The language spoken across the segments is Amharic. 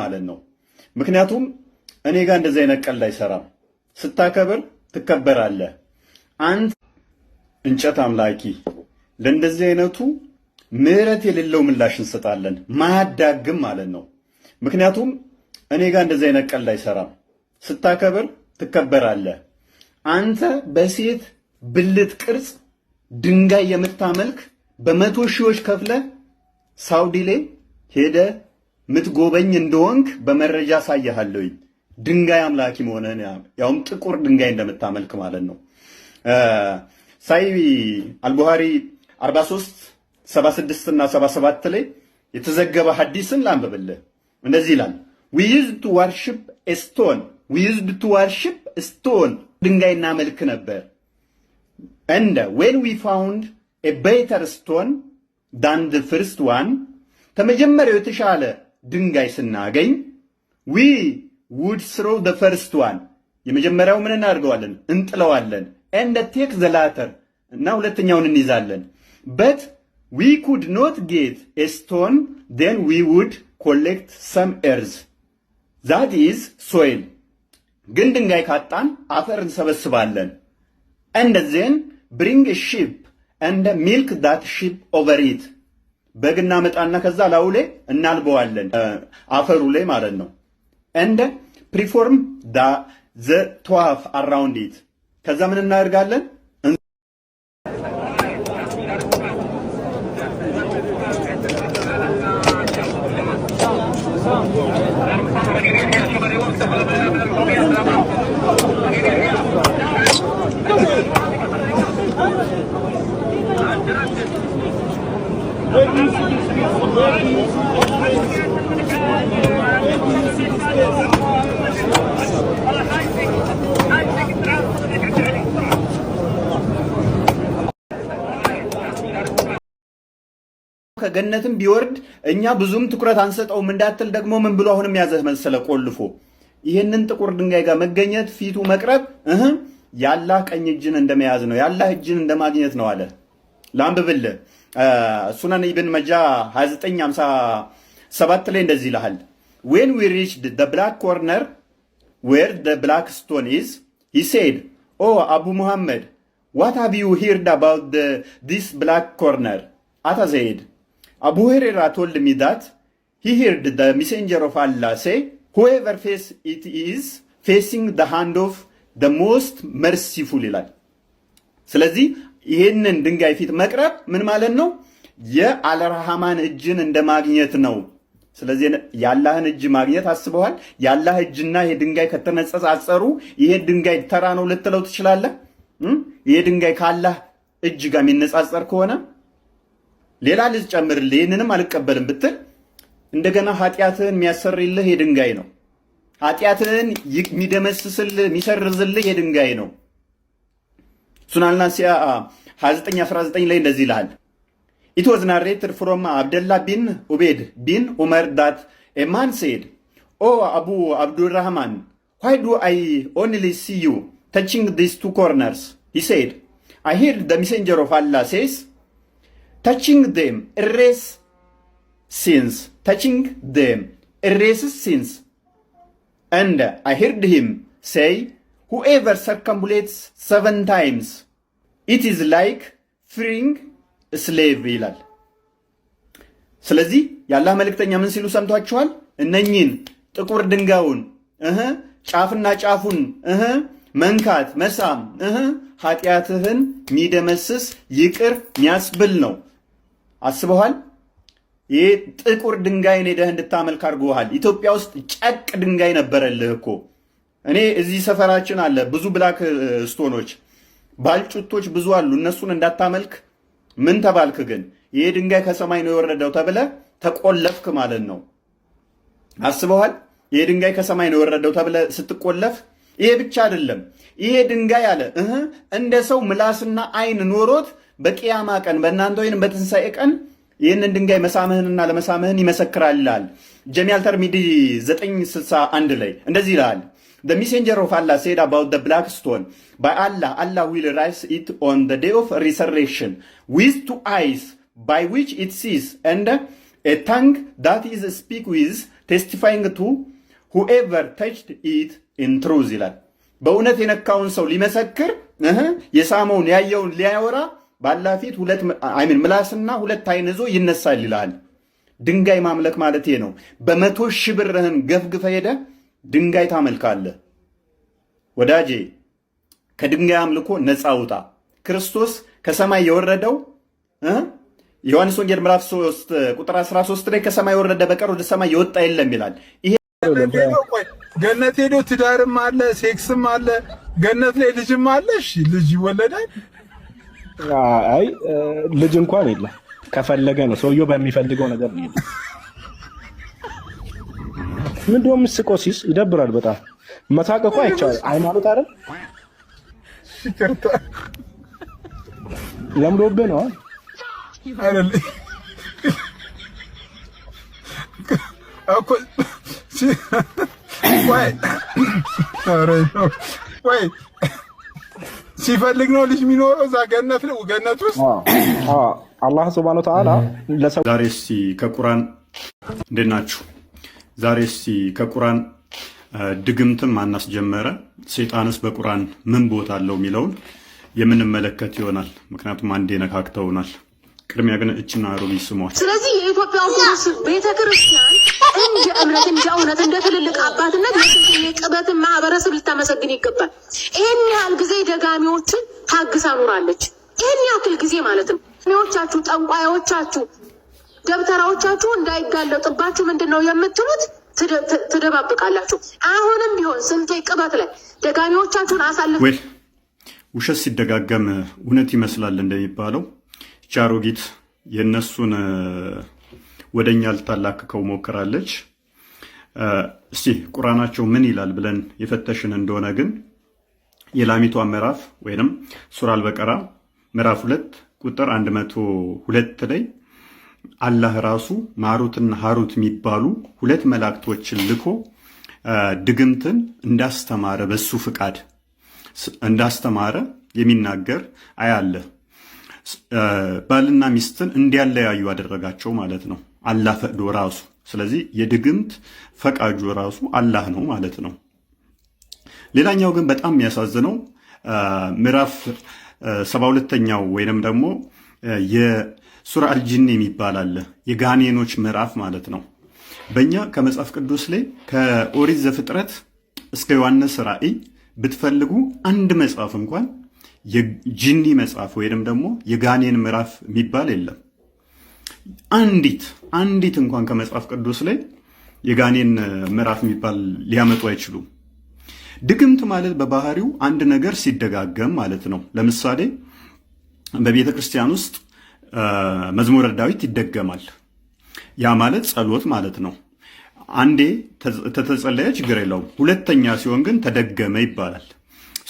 ማለት ነው። ምክንያቱም እኔ ጋር እንደዚህ አይነት ቀልድ አይሰራም። ስታከብር ትከበራለህ። አንተ እንጨት አምላኪ ለእንደዚህ አይነቱ ምህረት የሌለው ምላሽ እንሰጣለን፣ ማያዳግም ማለት ነው። ምክንያቱም እኔ ጋር እንደዚህ አይነት ቀልድ አይሰራም። ስታከብር ትከበራለህ። አንተ በሴት ብልት ቅርጽ ድንጋይ የምታመልክ በመቶ ሺዎች ከፍለ ሳውዲ ላይ ሄደ ምትጎበኝ እንደወንክ በመረጃ ሳያለሁኝ ድንጋይ አምላኪ መሆንህን ያውም ጥቁር ድንጋይ እንደምታመልክ ማለት ነው። ሳይ አልቡኻሪ 43 76 እና 77 ላይ የተዘገበ ሐዲስን ላንብብልህ። እንደዚህ ይላል we used to worship a stone ድንጋይ እናመልክ ነበር and when we found a better stone than the first one ከመጀመሪያው የተሻለ ድንጋይ ስናገኝ we would throw the first one የመጀመሪያው ምን እናደርገዋለን እንጥለዋለን and take the latter እና ሁለተኛውን እንይዛለን but we could not get a stone then we would collect some earth that is soil ግን ድንጋይ ካጣን አፈር እንሰበስባለን and then bring a sheep and milk that sheep over it በግና መጣና ከዛ ላዩ ላይ እናልበዋለን አፈሩ ላይ ማለት ነው and perform the tawaf around it ከዛ ምን እናደርጋለን ከገነትም ቢወርድ እኛ ብዙም ትኩረት አንሰጠውም እንዳትል ደግሞ ምን ብሎ አሁንም ያዘህ መሰለ ቆልፎ ይሄንን ጥቁር ድንጋይ ጋር መገኘት ፊቱ መቅረብ ያላህ ቀኝ እጅን እንደመያዝ ነው ያላህ እጅን እንደማግኘት ነው አለ ላንብብልህ ሱነን ኢብን መጃ 2957 ላይ እንደዚህ ይላል when we reached the black corner where the black stone is he said oh Abu Muhammad what have you heard about this black corner Ata said Abu Hurairah told me that he heard the messenger of Allah say whoever face it is facing the hand of the most merciful ይላል ስለዚህ ይሄንን ድንጋይ ፊት መቅረብ ምን ማለት ነው የአልረህማን እጅን እንደማግኘት ነው ስለዚህ ያላህን እጅ ማግኘት አስበዋል ያላህ እጅና ይሄ ድንጋይ ከተነጻጸሩ ይሄ ድንጋይ ተራ ነው ልትለው ትችላለህ ይሄ ድንጋይ ካላህ እጅ ጋር የሚነጻጸር ከሆነ ሌላ ልጅ ጨምርልህ ይሄንንም አልቀበልም ብትል እንደገና ኃጢያትህን የሚያሰርይልህ የድንጋይ ነው ኃጢያትህን የሚደመስስልህ የሚሰርዝልህ የድንጋይ ነው ሱናን ናሲያ 2919 ላይ እንደዚህ ይላል It was narrated from Abdullah bin Ubayd bin Umar that a man said Oh Abu Abdurrahman why do I only see you touching these two corners He said I heard the messenger of Allah says touching them erases sins and I heard him say whoever circumambulates 7 times it is like freeing a slave ይላል ስለዚህ ያላህ መልእክተኛ ምን ሲሉ ሰምቷችኋል እነኚህን ጥቁር ድንጋዩን ጫፍና ጫፉን መንካት መሳም ኃጢያትህን ሚደመስስ ይቅር ሚያስብል ነው አስበዋል ይሄ ጥቁር ድንጋይን ሄደህ እንድታመልክ አድርጎሃል ኢትዮጵያ ውስጥ ጨቅ ድንጋይ ነበረልህ እኮ እኔ እዚህ ሰፈራችን አለ ብዙ ብላክ ስቶኖች ባልጩቶች ብዙ አሉ እነሱን እንዳታመልክ ምን ተባልክ ግን ይሄ ድንጋይ ከሰማይ ነው የወረደው ተብለ ተቆለፍክ ማለት ነው አስበዋል ይሄ ድንጋይ ከሰማይ ነው የወረደው ተብለ ስትቆለፍ ይሄ ብቻ አይደለም ይሄ ድንጋይ አለ እንደ ሰው ምላስና አይን ኖሮት በቂያማ ቀን በእናንተ ወይንም በትንሳኤ ቀን ይሄንን ድንጋይ መሳምህንና ለመሳምህን ይመሰክራል ይላል ጀሚዓል ተርሚዲ 961 ላይ እንደዚህ ይላል The messenger of Allah said about the black stone by Allah will rise it on the day of resurrection with 2 eyes by which it sees and a tongue that is speak with ቴስቲፋይንግ ቱ ሁኤቨር ተችድ ኢት ኢን ትሩዝ ይላል። በእውነት የነካውን ሰው ሊመሰክር የሳመውን ያየውን ሊያወራ ባላህ ፊት ምላስና ሁለት አይን ይዞ ይነሳል ይላል። ድንጋይ ማምለክ ማለት ይሄ ነው። በ100 ሺህ ብርህን ገፍግፈ ሄደ ድንጋይ ታመልካለህ። ወዳጄ ከድንጋይ አምልኮ ነፃ ውጣ። ክርስቶስ ከሰማይ የወረደው ዮሐንስ ወንጌል ምዕራፍ 3 ቁጥር 13 ላይ ከሰማይ የወረደ በቀር ወደ ሰማይ የወጣ የለም ይላል። ይሄ ገነት ሄዶ ትዳርም አለ፣ ሴክስም አለ፣ ገነት ላይ ልጅም አለ። እሺ ልጅ ይወለዳል? አይ ልጅ እንኳን የለም። ከፈለገ ነው ሰውየው በሚፈልገው ነገር ነው። ምንድነው የምትስቀው? ሲስ ይደብራል በጣም መሳቅ እኮ አይቻልም። ሃይማኖት አይደል? ይቅርታ ለምዶብህ ነው አይደል? ወይ ሲፈልግ ነው ልጅ የሚኖረው እዛ ገነት ውስጥ። አላህ ሱብሃነሁ ወተዓላ ለሰው ዛሬ እስቲ ከቁርአን እንዴት ናችሁ? ዛሬ እስቲ ከቁርአን ድግምትም አናስጀመረ ሰይጣንስ በቁርአን ምን ቦታ አለው የሚለውን የምንመለከት ይሆናል። ምክንያቱም አንዴ ነካክተውናል። ቅድሚያ ግን እችና ሮቢ ስሟል። ስለዚህ የኢትዮጵያ ኦርቶዶክስ ቤተክርስቲያን እንደ እምነት እንደ እውነት እንደ ትልልቅ አባትነት የቅበትን ማህበረሰብ ልታመሰግን ይገባል። ይህን ያህል ጊዜ ደጋሚዎችን ታግሳ ኑራለች። ይህን ያክል ጊዜ ማለት ነው። ሚዎቻችሁ፣ ጠንቋዮቻችሁ፣ ደብተራዎቻችሁ እንዳይጋለጥባችሁ ምንድን ነው የምትሉት? ትደባብቃላችሁ። አሁንም ቢሆን ስንቴ ቅበት ላይ ደጋሚዎቻችሁን አሳልፍ ውሸት ሲደጋገም እውነት ይመስላል እንደሚባለው ቻሮጊት የነሱን ወደኛ ልታላክከው ሞክራለች። እስቲ ቁርአናቸው ምን ይላል ብለን የፈተሽን እንደሆነ ግን የላሚቷ ምዕራፍ ወይንም ሱራ አልበቀራ ምዕራፍ 2 ቁጥር 102 ላይ አላህ ራሱ ማሩትና ሃሩት የሚባሉ ሁለት መላእክቶችን ልኮ ድግምትን እንዳስተማረ በሱ ፍቃድ እንዳስተማረ የሚናገር አያለ። ባልና ሚስትን እንዲያለያዩ አደረጋቸው ማለት ነው አላህ ፈቅዶ ራሱ። ስለዚህ የድግምት ፈቃጁ ራሱ አላህ ነው ማለት ነው። ሌላኛው ግን በጣም የሚያሳዝነው ምዕራፍ 72ኛው ወይንም ደግሞ የሱራ አልጂን የሚባል አለ፣ የጋኔኖች ምዕራፍ ማለት ነው። በእኛ ከመጽሐፍ ቅዱስ ላይ ከኦሪት ዘፍጥረት እስከ ዮሐንስ ራእይ ብትፈልጉ አንድ መጽሐፍ እንኳን የጂኒ መጽሐፍ ወይንም ደግሞ የጋኔን ምዕራፍ የሚባል የለም። አንዲት እንኳን ከመጽሐፍ ቅዱስ ላይ የጋኔን ምዕራፍ የሚባል ሊያመጡ አይችሉም። ድግምት ማለት በባህሪው አንድ ነገር ሲደጋገም ማለት ነው። ለምሳሌ በቤተ ክርስቲያን ውስጥ መዝሙረ ዳዊት ይደገማል። ያ ማለት ጸሎት ማለት ነው። አንዴ ተተጸለየ ችግር የለውም። ሁለተኛ ሲሆን ግን ተደገመ ይባላል።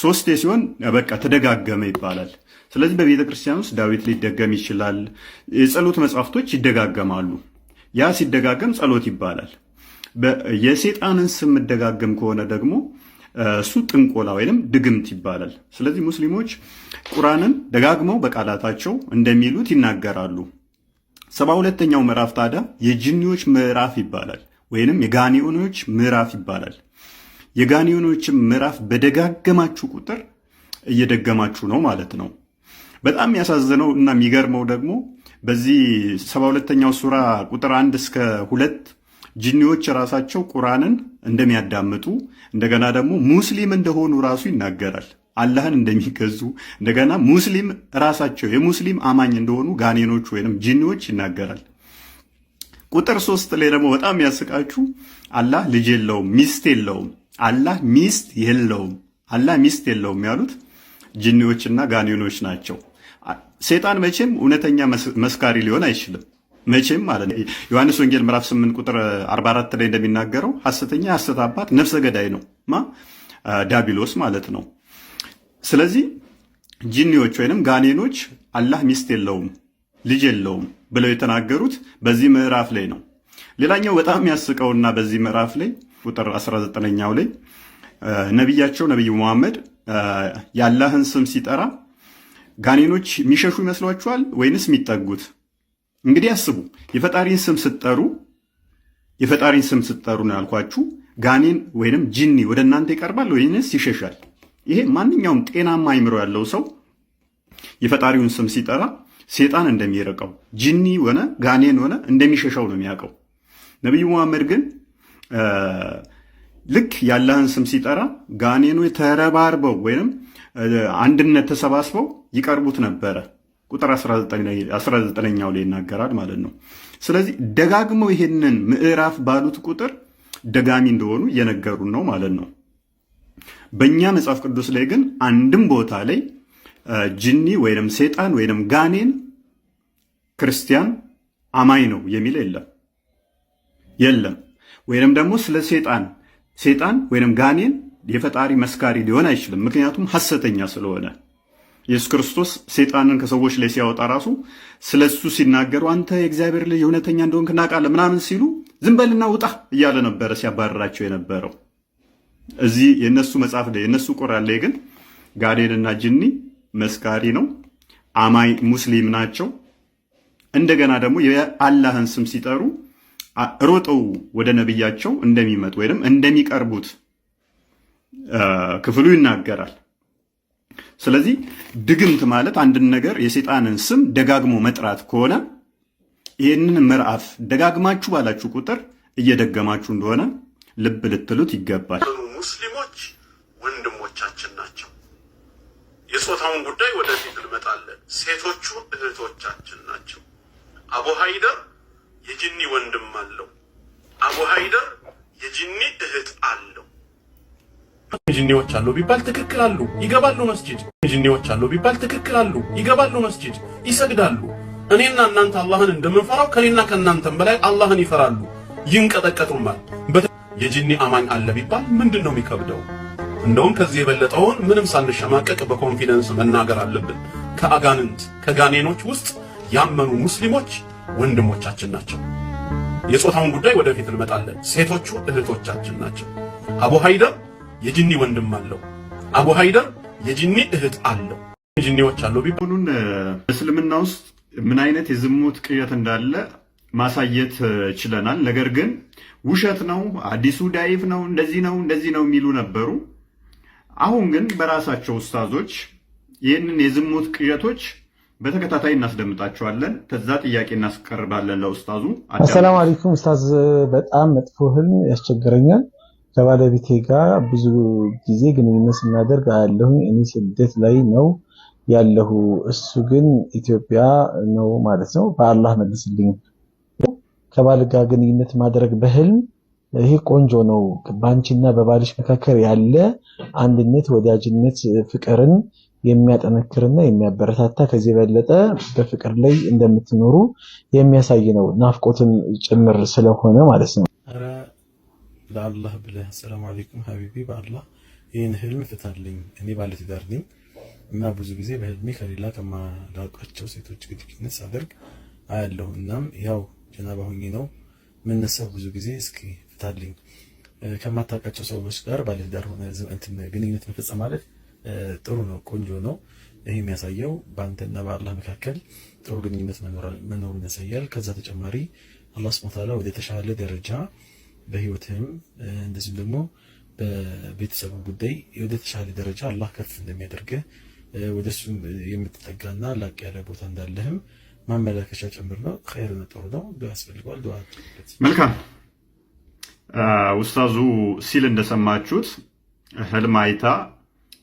ሶስቴ ሲሆን በቃ ተደጋገመ ይባላል። ስለዚህ በቤተ ክርስቲያን ውስጥ ዳዊት ሊደገም ይችላል። የጸሎት መጽሐፍቶች ይደጋገማሉ። ያ ሲደጋገም ጸሎት ይባላል። የሴጣንን ስም መደጋገም ከሆነ ደግሞ እሱ ጥንቆላ ወይንም ድግምት ይባላል። ስለዚህ ሙስሊሞች ቁርአንን ደጋግመው በቃላታቸው እንደሚሉት ይናገራሉ። 72ኛው ምዕራፍ ታዲያ የጂኒዎች ምዕራፍ ይባላል ወይንም የጋኔኖች ምዕራፍ ይባላል። የጋኔኖችን ምዕራፍ በደጋገማችሁ ቁጥር እየደገማችሁ ነው ማለት ነው። በጣም የሚያሳዝነው እና የሚገርመው ደግሞ በዚህ 72ኛው ሱራ ቁጥር 1 እስከ 2 ጂኒዎች ራሳቸው ቁርአንን እንደሚያዳምጡ እንደገና ደግሞ ሙስሊም እንደሆኑ ራሱ ይናገራል። አላህን እንደሚገዙ እንደገና ሙስሊም ራሳቸው የሙስሊም አማኝ እንደሆኑ ጋኔኖች ወይንም ጂኒዎች ይናገራል። ቁጥር 3 ላይ ደግሞ በጣም ያስቃችሁ አላህ ልጅ የለውም ሚስት የለውም፣ አላህ ሚስት የለውም ያሉት ጂኒዎችና ጋኔኖች ናቸው። ሴጣን መቼም እውነተኛ መስካሪ ሊሆን አይችልም። መቼም ማለት ነው። ዮሐንስ ወንጌል ምዕራፍ 8 ቁጥር 44 ላይ እንደሚናገረው ሐሰተኛ የሐሰት አባት ነፍሰ ገዳይ ነው ዲያብሎስ ማለት ነው። ስለዚህ ጂኒዎች ወይንም ጋኔኖች አላህ ሚስት የለውም ልጅ የለውም ብለው የተናገሩት በዚህ ምዕራፍ ላይ ነው። ሌላኛው በጣም ያስቀውና በዚህ ምዕራፍ ላይ ቁጥር 19ኛው ላይ ነብያቸው ነብዩ መሐመድ የአላህን ስም ሲጠራ ጋኔኖች የሚሸሹ ይመስሏችኋል ወይንስ የሚጠጉት? እንግዲህ አስቡ፣ የፈጣሪን ስም ስትጠሩ የፈጣሪን ስም ስትጠሩ ነው ያልኳችሁ። ጋኔን ወይንም ጂኒ ወደ እናንተ ይቀርባል ወይንስ ይሸሻል? ይሄ ማንኛውም ጤናማ አይምሮ ያለው ሰው የፈጣሪውን ስም ሲጠራ ሴጣን እንደሚርቀው ጂኒ ሆነ ጋኔን ሆነ እንደሚሸሻው ነው የሚያውቀው። ነቢዩ መሐመድ ግን ልክ የአላህን ስም ሲጠራ ጋኔኑ ተረባርበው ወይንም አንድነት ተሰባስበው ይቀርቡት ነበረ። ቁጥር 19ኛው ላይ ይናገራል ማለት ነው። ስለዚህ ደጋግመው ይሄንን ምዕራፍ ባሉት ቁጥር ደጋሚ እንደሆኑ እየነገሩን ነው ማለት ነው። በእኛ መጽሐፍ ቅዱስ ላይ ግን አንድም ቦታ ላይ ጅኒ ወይንም ሴጣን ወይንም ጋኔን ክርስቲያን አማኝ ነው የሚል የለም። ወይንም ደግሞ ስለ ሴጣን ወይንም ጋኔን የፈጣሪ መስካሪ ሊሆን አይችልም። ምክንያቱም ሐሰተኛ ስለሆነ ኢየሱስ ክርስቶስ ሴጣንን ከሰዎች ላይ ሲያወጣ ራሱ ስለሱ ሲናገሩ አንተ የእግዚአብሔር ልጅ እውነተኛ እንደሆንክ እናውቃለን ምናምን ሲሉ ዝም በልና ውጣ እያለ ነበረ ሲያባረራቸው የነበረው። እዚህ የነሱ መጽሐፍ ላይ የነሱ ቁርአን ላይ ግን ጋኔንና ጅኒ መስካሪ ነው፣ አማኝ ሙስሊም ናቸው። እንደገና ደግሞ የአላህን ስም ሲጠሩ ሮጠው ወደ ነብያቸው እንደሚመጡ ወይንም እንደሚቀርቡት ክፍሉ ይናገራል። ስለዚህ ድግምት ማለት አንድን ነገር የሰይጣንን ስም ደጋግሞ መጥራት ከሆነ ይህንን ምዕራፍ ደጋግማችሁ ባላችሁ ቁጥር እየደገማችሁ እንደሆነ ልብ ልትሉት ይገባል። ሙስሊሞች ወንድሞቻችን ናቸው። የጾታውን ጉዳይ ወደፊት እንመጣለን። ሴቶቹ እህቶቻችን ናቸው። አቡ ሃይደር የጂኒ ወንድም አለው። አቡ ሃይደር የጂኒ እህት አለው። ጂኒዎች አሉ ቢባል ትክክል አሉ፣ ይገባሉ መስጂድ። ጂኒዎች አሉ ቢባል ትክክል አሉ፣ ይገባሉ መስጂድ፣ ይሰግዳሉ። እኔና እናንተ አላህን እንደምንፈራው ከኔና ከናንተም በላይ አላህን ይፈራሉ፣ ይንቀጠቀጡማል። የጂኒ አማኝ አለ ቢባል ምንድነው የሚከብደው? እንደውም ከዚህ የበለጠውን ምንም ሳንሸማቀቅ በኮንፊደንስ መናገር አለብን። ከአጋንንት ከጋኔኖች ውስጥ ያመኑ ሙስሊሞች ወንድሞቻችን ናቸው። የጾታውን ጉዳይ ወደፊት እንመጣለን። ሴቶቹ እህቶቻችን ናቸው። አቡ ሃይደር የጂኒ ወንድም አለው። አቡ ሃይደር የጂኒ እህት አለው። ጂኒዎች አሉ ቢሆኑን እስልምና ውስጥ ምን አይነት የዝሙት ቅዠት እንዳለ ማሳየት ችለናል። ነገር ግን ውሸት ነው፣ አዲሱ ዳይፍ ነው፣ እንደዚህ ነው የሚሉ ነበሩ። አሁን ግን በራሳቸው ኡስታዞች ይህንን የዝሙት ቅዠቶች በተከታታይ እናስደምጣቸዋለን። ከዛ ጥያቄ እናስቀርባለን ለኡስታዙ። አሰላሙ አለይኩም ኡስታዝ፣ በጣም መጥፎ ህልም ያስቸግረኛል። ከባለቤቴ ጋር ብዙ ጊዜ ግንኙነት ስናደርግ አያለሁኝ። እኔ ስደት ላይ ነው ያለሁ፣ እሱ ግን ኢትዮጵያ ነው ማለት ነው። በአላህ መልስልኝ። ከባል ጋር ግንኙነት ማድረግ በህልም ይሄ ቆንጆ ነው። ባንቺና በባልሽ መካከል ያለ አንድነት፣ ወዳጅነት፣ ፍቅርን የሚያጠነክርና የሚያበረታታ ከዚህ የበለጠ በፍቅር ላይ እንደምትኖሩ የሚያሳይ ነው። ናፍቆትን ጭምር ስለሆነ ማለት ነው። ኧረ ለአላህ ብለህ ሰላም አለይኩም ሀቢቢ፣ በአላህ ይህን ህልም ፍታልኝ። እኔ ባለትዳር ነኝ እና ብዙ ጊዜ በህልሜ ከሌላ ከማላውቃቸው ሴቶች ግንኙነት ሳደርግ አያለሁ። እናም ያው ጀናባ ሆኜ ነው የምነሳው ብዙ ጊዜ። እስኪ ፍታልኝ። ከማታውቃቸው ሰዎች ጋር ባለትዳር ሆነ ግንኙነት መፈጸም ማለት ጥሩ ነው፣ ቆንጆ ነው። ይህ የሚያሳየው በአንተና በአላህ መካከል ጥሩ ግንኙነት መኖሩን ያሳያል። ከዛ ተጨማሪ አላህ ሱብሓነሁ ወተዓላ ወደ ተሻለ ደረጃ በህይወትህም እንደዚሁም ደግሞ በቤተሰቡ ጉዳይ ወደ ተሻለ ደረጃ አላህ ከፍ እንደሚያደርግህ ወደሱ የምትጠጋና ላቅ ያለ ቦታ እንዳለህም ማመላከቻ ጭምር ነው። ኸይር ነው፣ ጥሩ ነው። ዱዓ ያስፈልገዋል። ዱዓ አድርጉለት። መልካም ኡስታዙ ሲል እንደሰማችሁት ህልም አይታ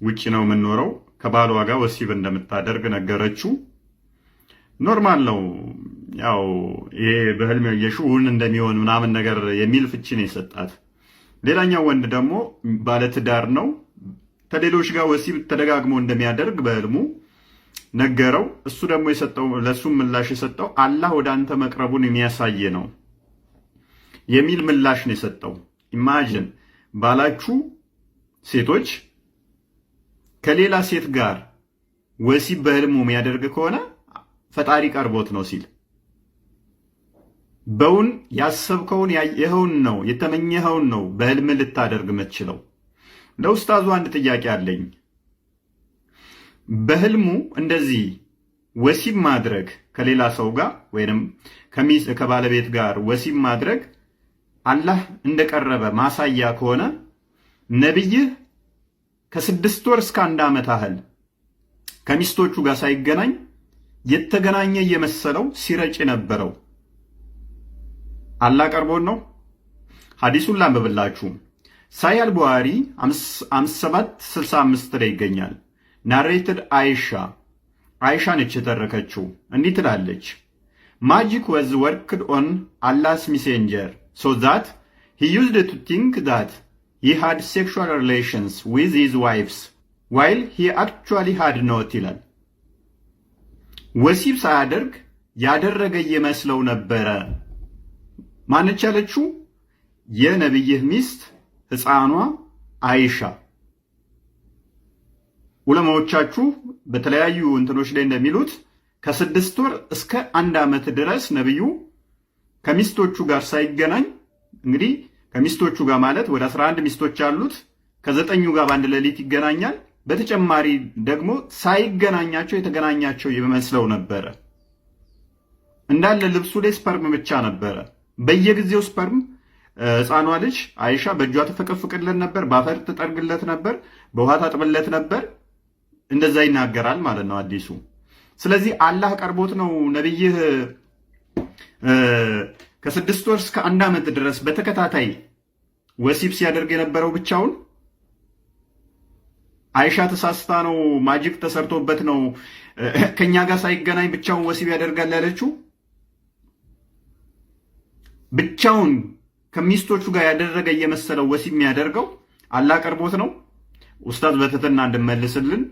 ውጪ ነው የምንኖረው ከባሏ ጋር ወሲብ እንደምታደርግ ነገረችው። ኖርማል ነው። ያው ይሄ በህልም የሽውን እንደሚሆን ምናምን ነገር የሚል ፍቺ ነው የሰጣት። ሌላኛው ወንድ ደግሞ ባለትዳር ነው፣ ከሌሎች ጋር ወሲብ ተደጋግሞ እንደሚያደርግ በህልሙ ነገረው። እሱ ደግሞ የሰጠው ለሱ ምላሽ የሰጠው አላህ ወደ አንተ መቅረቡን የሚያሳይ ነው የሚል ምላሽ ነው የሰጠው። ኢማጂን ባላችሁ ሴቶች ከሌላ ሴት ጋር ወሲብ በህልሙ የሚያደርግ ከሆነ ፈጣሪ ቀርቦት ነው ሲል በውን ያሰብከውን ያየኸውን ነው የተመኘኸውን ነው በህልም ልታደርግ የምትችለው። ለኡስታዙ አንድ ጥያቄ አለኝ። በህልሙ እንደዚህ ወሲብ ማድረግ ከሌላ ሰው ጋር ወይንም ከባለቤት ጋር ወሲብ ማድረግ አላህ እንደቀረበ ማሳያ ከሆነ ነብይህ ከ6 ወር እስከ 1 ዓመት ያህል ከሚስቶቹ ጋር ሳይገናኝ የተገናኘ እየመሰለው ሲረጭ የነበረው አላህ ቀርቦን ነው። ሐዲሱን ላንብብላችሁ። ሳሂህ አልቡኻሪ 5765 ላይ ይገኛል። ናሬትድ አይሻ ነች የተረከችው። እንዲህ ትላለች፣ ማጂክ ወዝ ወርክድ ኦን አላህስ ሜሴንጀር ሶ ዛት ሂ ዩዝድ ቱ ቲንክ ዛት ሂ ሃድ ሴክሹዋል ሪሌሽንስ ዊዝ ሂዝ ዋይፍስ ዋይል ሂ አክቹዋሊ ሃድ ኖት ይላል። ወሲብ ሳያደርግ ያደረገ እየመስለው ነበረ። ማነች ያለችው? የነብይህ ሚስት ሕፃኗ አይሻ። ዑለማዎቻችሁ በተለያዩ እንትኖች ላይ እንደሚሉት ከ6 ወር እስከ 1 ዓመት ድረስ ነብዩ ከሚስቶቹ ጋር ሳይገናኝ እንግዲህ ከሚስቶቹ ጋር ማለት ወደ 11 ሚስቶች አሉት። ከ9ኙ ጋር በአንድ ሌሊት ይገናኛል። በተጨማሪ ደግሞ ሳይገናኛቸው የተገናኛቸው ይመስለው ነበረ። እንዳለ ልብሱ ላይ ስፐርም ብቻ ነበረ። በየጊዜው ስፐርም ሕፃኗ ልጅ አይሻ በእጇ ትፈቀፍቅለት ነበር፣ በአፈር ትጠርግለት ነበር፣ በውሃ ታጥብለት ነበር። እንደዛ ይናገራል ማለት ነው አዲሱ። ስለዚህ አላህ ቀርቦት ነው ነብይህ ከ6 ወር እስከ 1 ዓመት ድረስ በተከታታይ ወሲብ ሲያደርግ የነበረው ብቻውን። አይሻ ተሳስታ ነው ማጂክ ተሰርቶበት ነው ከኛ ጋር ሳይገናኝ ብቻውን ወሲብ ያደርጋል ያለችው። ብቻውን ከሚስቶቹ ጋር ያደረገ እየመሰለው ወሲብ የሚያደርገው አላህ ቀርቦት ነው። ኡስታዝ በትህትና እንድመልስልን